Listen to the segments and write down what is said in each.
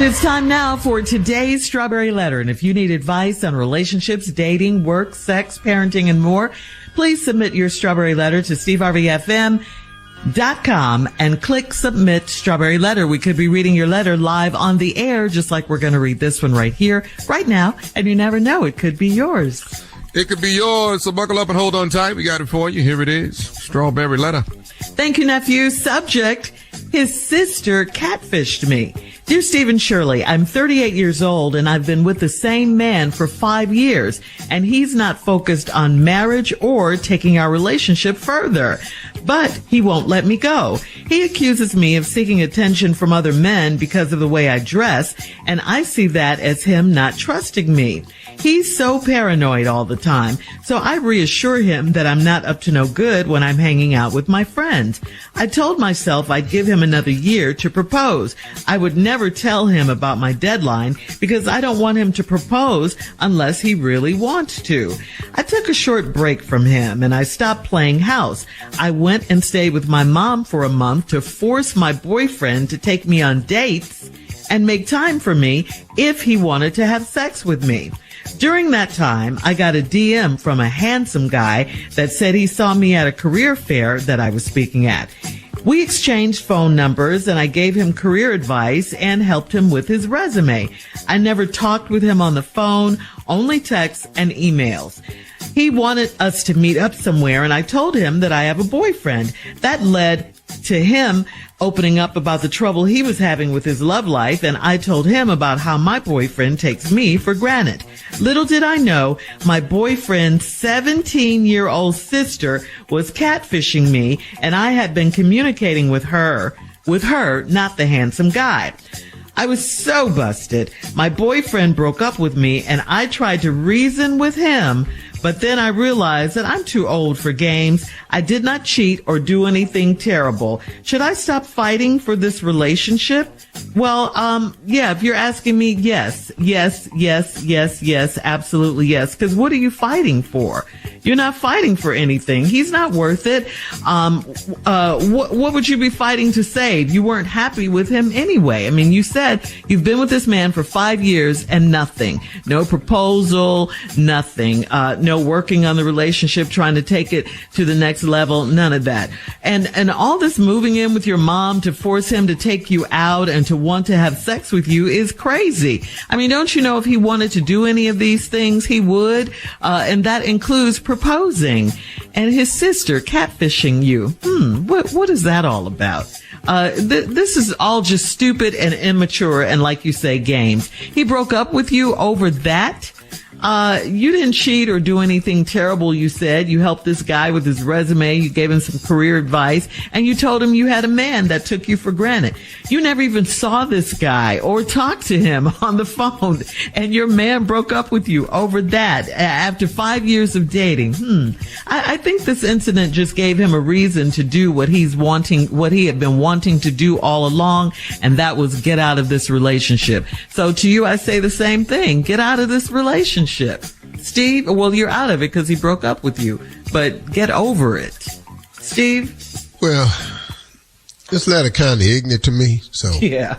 It is time now for today's Strawberry Letter. And if you need advice on relationships, dating, work, sex, parenting, and more, please submit your Strawberry Letter to steveharveyfm.com and click Submit Strawberry Letter. We could be reading your letter live on the air, just like we're going to read this one right here, right now. And you never know, it could be yours. It could be yours, so buckle up and hold on tight. We got it for you. Here it is. Strawberry Letter. Thank you, nephew. Subject, his sister catfished me. Dear Steve and Shirley, I'm 38 years old and I've been with the same man for 5 years, and he's not focused on marriage or taking our relationship further. But he won't let me go. He accuses me of seeking attention from other men because of the way I dress, and I see that as him not trusting me. He's so paranoid all the time, so I reassure him that I'm not up to no good when I'm hanging out with my friends. I told myself I'd give him another year to propose. I would never tell him about my deadline because I don't want him to propose unless he really wants to. I took a short break from him and I stopped playing house. I went and stayed with my mom for a month to force my boyfriend to take me on dates and make time for me if he wanted to have sex with me. During that time, I got a DM from a handsome guy that said he saw me at a career fair that I was speaking at. We exchanged phone numbers and I gave him career advice and helped him with his resume. I never talked with him on the phone, only texts and emails. He wanted us to meet up somewhere and I told him that I have a boyfriend. That led to him opening up about the trouble he was having with his love life, and I told him about how my boyfriend takes me for granted. Little did I know, my boyfriend's 17-year-old sister was catfishing me, and I had been communicating with her, not the handsome guy. I was so busted. My boyfriend broke up with me, and I tried to reason with him, but then I realized that I'm too old for games. I did not cheat or do anything terrible. Should I stop fighting for this relationship? Well, yeah, if you're asking me, yes, absolutely yes. Because what are you fighting for? You're not fighting for anything. He's not worth it. What would you be fighting to save? You weren't happy with him anyway. I mean, you said you've been with this man for 5 years and nothing. No proposal, nothing. No working on the relationship, trying to take it to the next level, none of that. And all this moving in with your mom to force him to take you out and to want to have sex with you is crazy. I mean, don't you know if he wanted to do any of these things, he would? And that includes proposing. And his sister catfishing you. What is that all about? This is all just stupid and immature and, like you say, games. He broke up with you over that? You didn't cheat or do anything terrible, you said. You helped this guy with his resume. You gave him some career advice, and you told him you had a man that took you for granted. You never even saw this guy or talked to him on the phone, and your man broke up with you over that after 5 years of dating. I think this incident just gave him a reason to do what he had been wanting to do all along, and that was get out of this relationship. So to you, I say the same thing. Get out of this relationship. Steve, well, you're out of it because he broke up with you, but get over it. Steve? Well, this letter kind of ignorant to me, so yeah.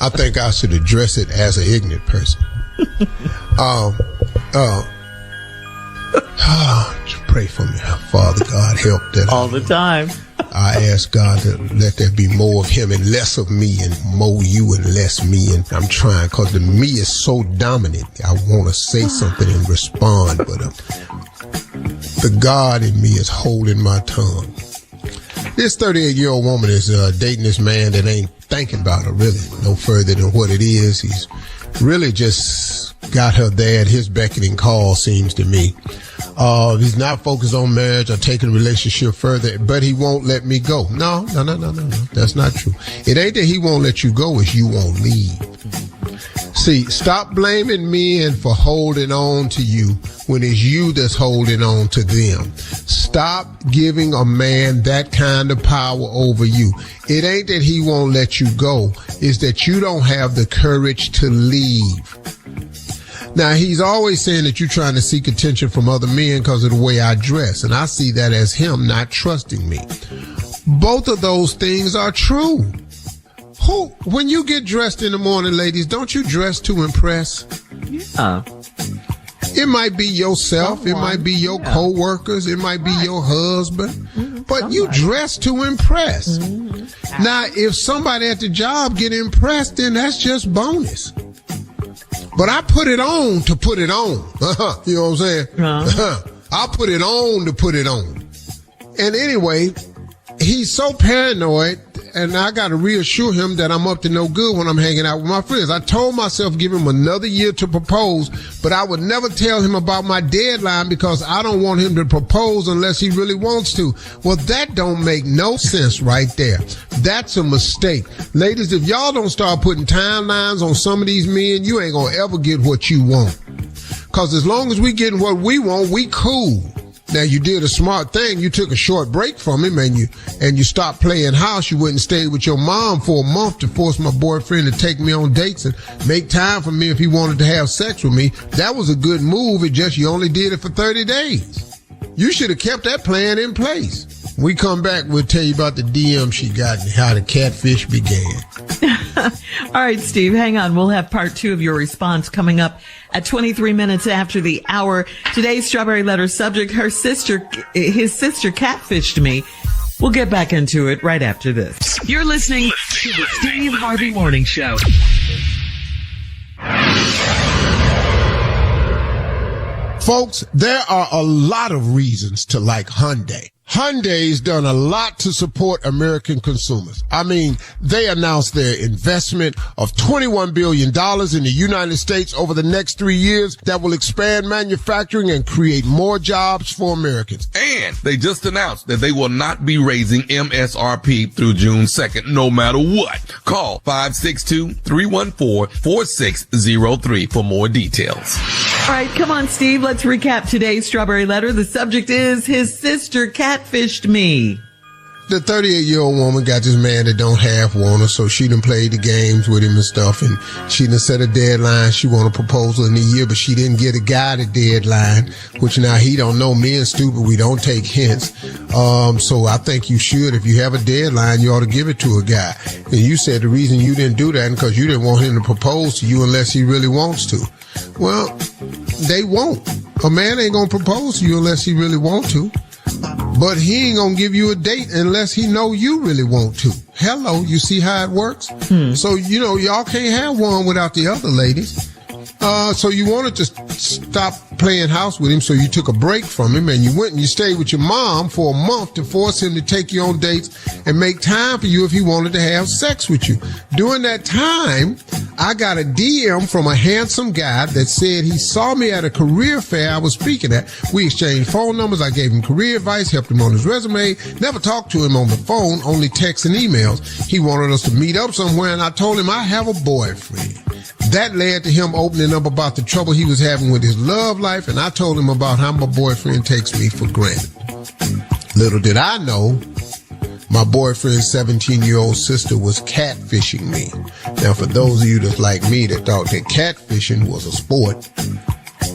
I think I should address it as an ignorant person. Pray for me, Father God, help that. All the time. I ask God to let there be more of him and less of me, and more you and less me. And I'm trying, because the me is so dominant. I want to say something and respond, but the God in me is holding my tongue. This 38-year-old woman is dating this man that ain't thinking about her really no further than what it is. He's really just got her there at his beckoning call, seems to me. He's not focused on marriage or taking a relationship further, but he won't let me go. No. That's not true. It ain't that he won't let you go, it's you won't leave. See, stop blaming men for holding on to you when it's you that's holding on to them. Stop giving a man that kind of power over you. It ain't that he won't let you go, it's that you don't have the courage to leave. Now, he's always saying that you're trying to seek attention from other men because of the way I dress, and I see that as him not trusting me. Both of those things are true. When you get dressed in the morning, ladies, don't you dress to impress? Yeah. It might be yourself. It might be your co-workers. It might be your husband. But you dress to impress. Now, if somebody at the job get impressed, then that's just bonus. But I put it on to put it on. You know what I'm saying? I put it on to put it on. And anyway, he's so paranoid, and I got to reassure him that I'm up to no good when I'm hanging out with my friends. I told myself give him another year to propose, but I would never tell him about my deadline because I don't want him to propose unless he really wants to. Well, that don't make no sense right there. That's a mistake. Ladies, if y'all don't start putting timelines on some of these men, you ain't going to ever get what you want. Because as long as we getting what we want, we cool. Now, you did a smart thing. You took a short break from him and you stopped playing house. You went and stayed with your mom for a month to force my boyfriend to take me on dates and make time for me if he wanted to have sex with me. That was a good move. It just, you only did it for 30 days. You should have kept that plan in place. When we come back, we'll tell you about the DM she got and how the catfish began. All right, Steve, hang on. We'll have part 2 of your response coming up at 23 minutes after the hour. Today's Strawberry Letter subject, his sister catfished me. We'll get back into it right after this. You're listening to the Steve Harvey Morning Show. Folks, there are a lot of reasons to like Hyundai. Hyundai's done a lot to support American consumers. I mean, they announced their investment of $21 billion in the United States over the next 3 years that will expand manufacturing and create more jobs for Americans. And they just announced that they will not be raising MSRP through June 2nd, no matter what. Call 562-314-4603 for more details. All right, come on, Steve. Let's recap today's Strawberry Letter. The subject is his sister catfished me. The 38-year-old woman got this man that don't half want her, so she done played the games with him and stuff, and she done set a deadline. She want a proposal in a year, but she didn't get a guy the deadline, which now he don't know. Me and stupid, we don't take hints. So I think you should. If you have a deadline, you ought to give it to a guy. And you said the reason you didn't do that is because you didn't want him to propose to you unless he really wants to. Well, they won't. A man ain't gonna propose to you unless he really wants to. But he ain't gonna give you a date unless he know you really want to. Hello, you see how it works? So, y'all can't have one without the other ladies. So you wanted to stop playing house with him, so you took a break from him and you went and you stayed with your mom for a month to force him to take you on dates and make time for you if he wanted to have sex with you. During that time, I got a DM from a handsome guy that said he saw me at a career fair I was speaking at. We exchanged phone numbers. I gave him career advice, helped him on his resume, never talked to him on the phone, only texts and emails. He wanted us to meet up somewhere, and I told him I have a boyfriend. That led to him opening up about the trouble he was having with his love life, and I told him about how my boyfriend takes me for granted. Little did I know, my boyfriend's 17-year-old sister was catfishing me. Now, for those of you that's like me that thought that catfishing was a sport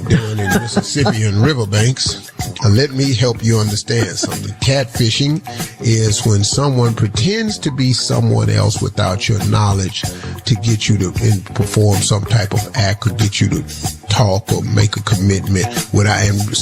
down in Mississippi and riverbanks, let me help you understand something. Catfishing is when someone pretends to be someone else without your knowledge to get you to perform some type of act or get you to talk or make a commitment without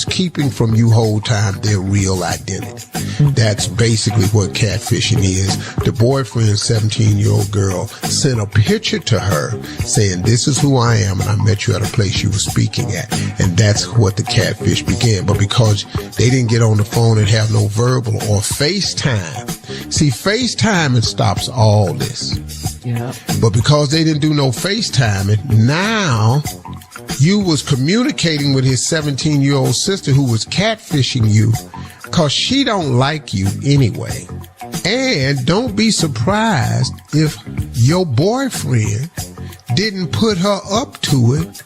keeping from you whole time their real identity. That's basically what catfishing is. The boyfriend's 17-year-old girl sent a picture to her saying, "This is who I am, and I met you at a place you were speaking at." And that's what the catfish began. But because they didn't get on the phone and have no verbal or FaceTime. See, FaceTiming stops all this. Yeah. But because they didn't do no FaceTiming, now you was communicating with his 17-year-old sister who was catfishing you because she don't like you anyway. And don't be surprised if your boyfriend didn't put her up to it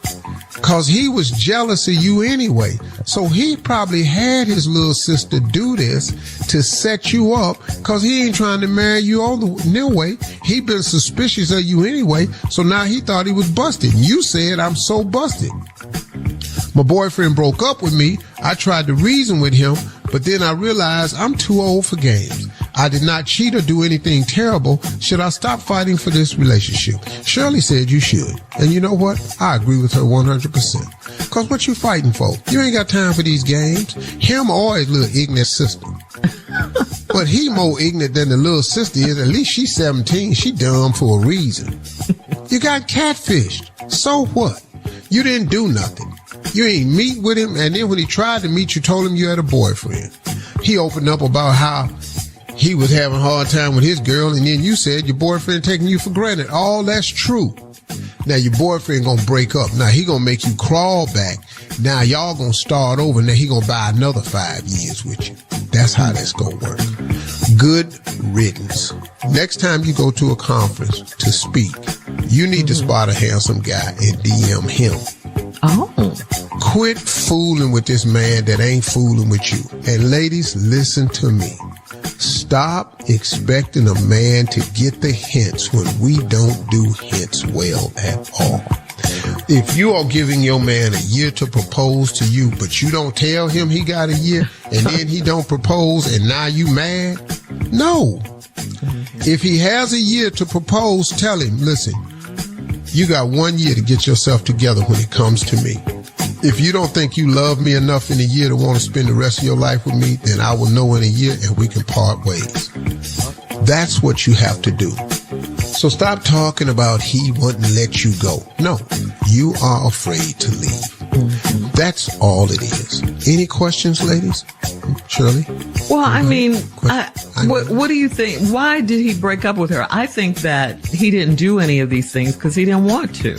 because he was jealous of you anyway. So he probably had his little sister do this to set you up because he ain't trying to marry you all the way. He been suspicious of you anyway. So now he thought he was busted. You said, "I'm so busted." My boyfriend broke up with me. I tried to reason with him, but then I realized I'm too old for games. I did not cheat or do anything terrible. Should I stop fighting for this relationship? Shirley said you should. And you know what? I agree with her 100%. Cause what you fighting for? You ain't got time for these games. Him or his little ignorant sister. But he more ignorant than the little sister is. At least she's 17. She dumb for a reason. You got catfished. So what? You didn't do nothing. You ain't meet with him, and then when he tried to meet you, told him you had a boyfriend. He opened up about how he was having a hard time with his girl, and then you said your boyfriend taking you for granted. All that's true. Now your boyfriend gonna break up. Now he gonna make you crawl back. Now y'all gonna start over. Now he gonna buy another 5 years with you. That's how that's gonna work. Good riddance. Next time you go to a conference to speak, you need to spot a handsome guy and DM him. Oh. Quit fooling with this man that ain't fooling with you. And ladies, listen to me. Stop expecting a man to get the hints when we don't do hints well at all. If you are giving your man a year to propose to you, but you don't tell him he got a year, and then he don't propose, and now you mad? No. If he has a year to propose, tell him, listen, you got 1 year to get yourself together when it comes to me. If you don't think you love me enough in a year to want to spend the rest of your life with me, then I will know in a year and we can part ways. That's what you have to do. So stop talking about he wouldn't let you go. No, you are afraid to leave. That's all it is. Any questions, ladies? Shirley? Well, I mean, what do you think? Why did he break up with her? I think that he didn't do any of these things because he didn't want to.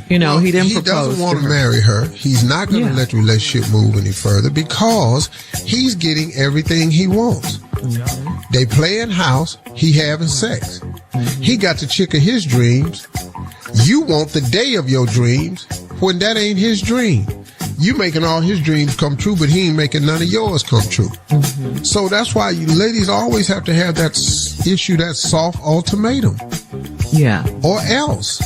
You know, he didn't propose. He doesn't want to marry her. He's not going to let the relationship move any further because he's getting everything he wants. They playing house. He having sex. He got the chick of his dreams. You want the day of your dreams when that ain't his dream. You making all his dreams come true, but he ain't making none of yours come true. So that's why you ladies always have to have that issue, that soft ultimatum. Yeah. Or else.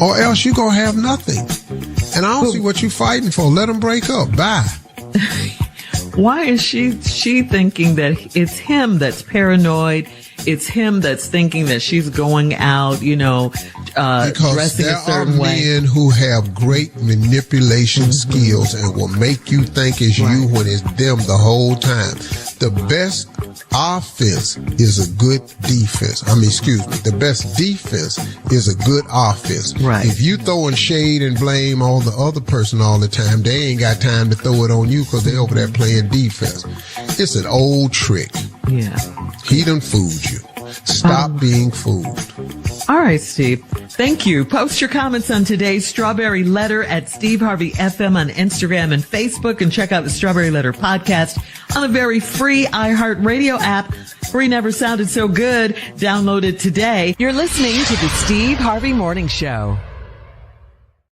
Or else you're going to have nothing. And I don't see what you're fighting for. Let them break up. Bye. Why is she thinking that it's him that's paranoid? It's him that's thinking that she's going out, you know, dressing a certain way. There are men who have great manipulation skills and will make you think it's you when it's them the whole time. The best offense is a good defense. The best defense is a good offense. Right. If you throwing shade and blame on the other person all the time, they ain't got time to throw it on you because they over there playing defense. It's an old trick. Yeah. He done fooled you. Stop being fooled. All right, Steve. Thank you. Post your comments on today's Strawberry Letter at Steve Harvey FM on Instagram and Facebook, and check out the Strawberry Letter podcast on the very free iHeartRadio app. Free never sounded so good. Download it today. You're listening to the Steve Harvey Morning Show.